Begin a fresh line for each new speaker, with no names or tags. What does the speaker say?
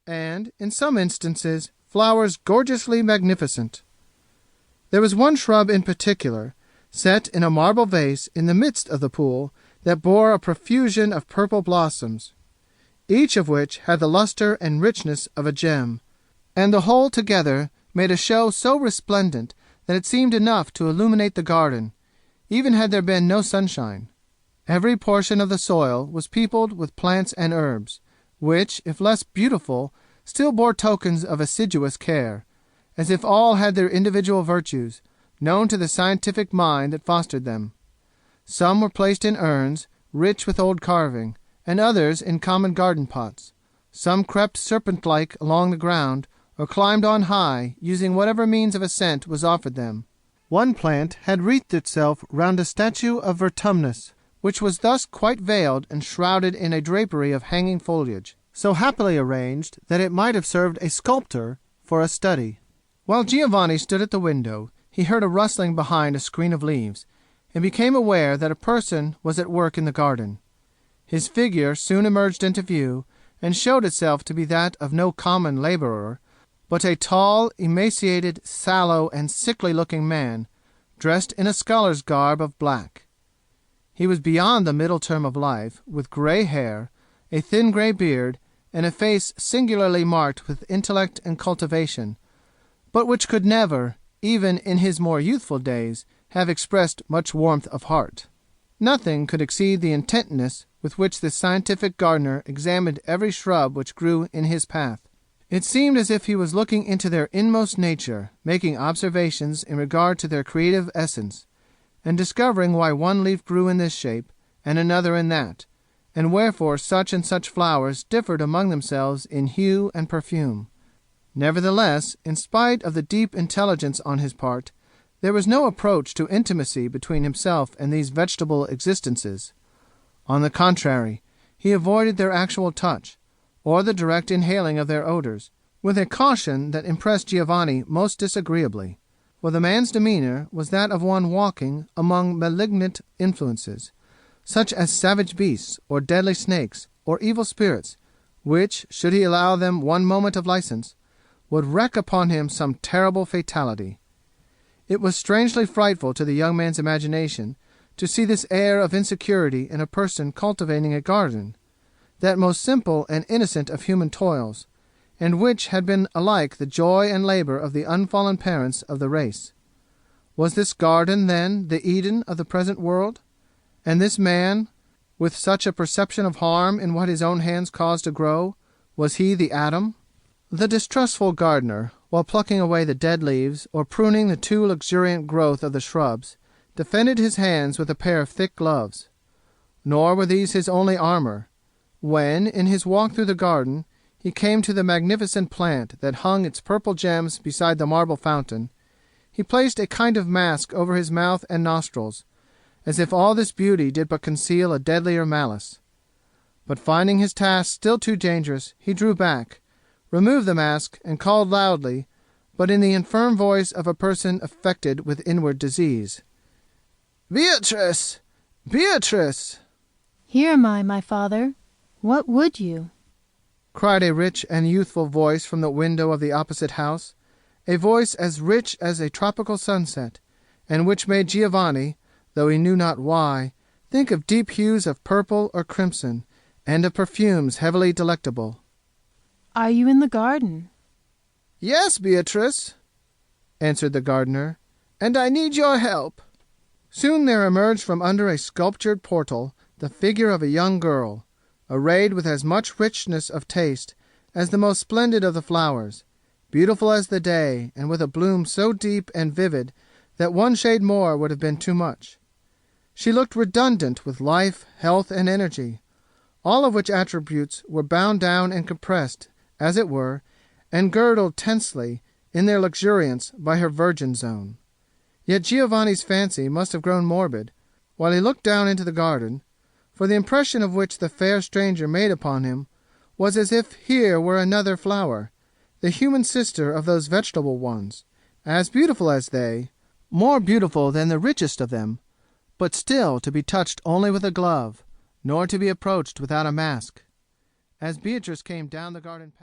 and, in some instances, flowers gorgeously magnificent. There was one shrub in particular, set in a marble vase in the midst of the pool, that bore a profusion of purple blossoms, each of which had the lustre and richness of a gem, and the whole together made a show so resplendent that it seemed enough to illuminate the garden, even had there been no sunshine. Every portion of the soil was peopled with plants and herbs, which, if less beautiful, still bore tokens of assiduous care, as if all had their individual virtues, known to the scientific mind that fostered them. Some were placed in urns, rich with old carving, and others in common garden pots. Some crept serpent-like along the ground, or climbed on high, using whatever means of ascent was offered them. One plant had wreathed itself round a statue of Vertumnus, which was thus quite veiled and shrouded in a drapery of hanging foliage, so happily arranged that it might have served a sculptor for a study. While Giovanni stood at the window, he heard a rustling behind a screen of leaves, and became aware that a person was at work in the garden. His figure soon emerged into view, and showed itself to be that of no common labourer, but a tall, emaciated, sallow, and sickly-looking man, dressed in a scholar's garb of black. He was beyond the middle term of life, with grey hair, a thin grey beard, and a face singularly marked with intellect and cultivation, but which could never, even in his more youthful days, have expressed much warmth of heart. Nothing could exceed the intentness with which this scientific gardener examined every shrub which grew in his path. It seemed as if he was looking into their inmost nature, making observations in regard to their creative essence, and discovering why one leaf grew in this shape, and another in that, and wherefore such and such flowers differed among themselves in hue and perfume. Nevertheless, in spite of the deep intelligence on his part, there was no approach to intimacy between himself and these vegetable existences. On the contrary, he avoided their actual touch, or the direct inhaling of their odors, with a caution that impressed Giovanni most disagreeably, for the man's demeanor was that of one walking among malignant influences, such as savage beasts, or deadly snakes, or evil spirits, which, should he allow them one moment of license, would wreak upon him some terrible fatality. It was strangely frightful to the young man's imagination to see this air of insecurity in a person cultivating a garden, that most simple and innocent of human toils, and which had been alike the joy and labor of the unfallen parents of the race. Was this garden, then, the Eden of the present world? And this man, with such a perception of harm in what his own hands caused to grow, was he the Adam? The distrustful gardener, while plucking away the dead leaves or pruning the too luxuriant growth of the shrubs, defended his hands with a pair of thick gloves. Nor were these his only armor. When, in his walk through the garden, he came to the magnificent plant that hung its purple gems beside the marble fountain, he placed a kind of mask over his mouth and nostrils, as if all this beauty did but conceal a deadlier malice. But finding his task still too dangerous, he drew back, removed the mask, and called loudly, but in the infirm voice of a person affected with inward disease, "Beatrice! Beatrice!"
"Here am I, my father. What would you?"
cried a rich and youthful voice from the window of the opposite house, a voice as rich as a tropical sunset, and which made Giovanni, though he knew not why, think of deep hues of purple or crimson, and of perfumes heavily delectable.
"Are you in the garden?"
"Yes, Beatrice," answered the gardener, "and I need your help." Soon there emerged from under a sculptured portal the figure of a young girl, arrayed with as much richness of taste as the most splendid of the flowers, beautiful as the day, and with a bloom so deep and vivid that one shade more would have been too much. She looked redundant with life, health, and energy, all of which attributes were bound down and compressed, as it were, and girdled tensely in their luxuriance by her virgin zone. Yet Giovanni's fancy must have grown morbid, while he looked down into the garden, for the impression of which the fair stranger made upon him was as if here were another flower, the human sister of those vegetable ones, as beautiful as they, more beautiful than the richest of them, but still to be touched only with a glove, nor to be approached without a mask. As Beatrice came down the garden path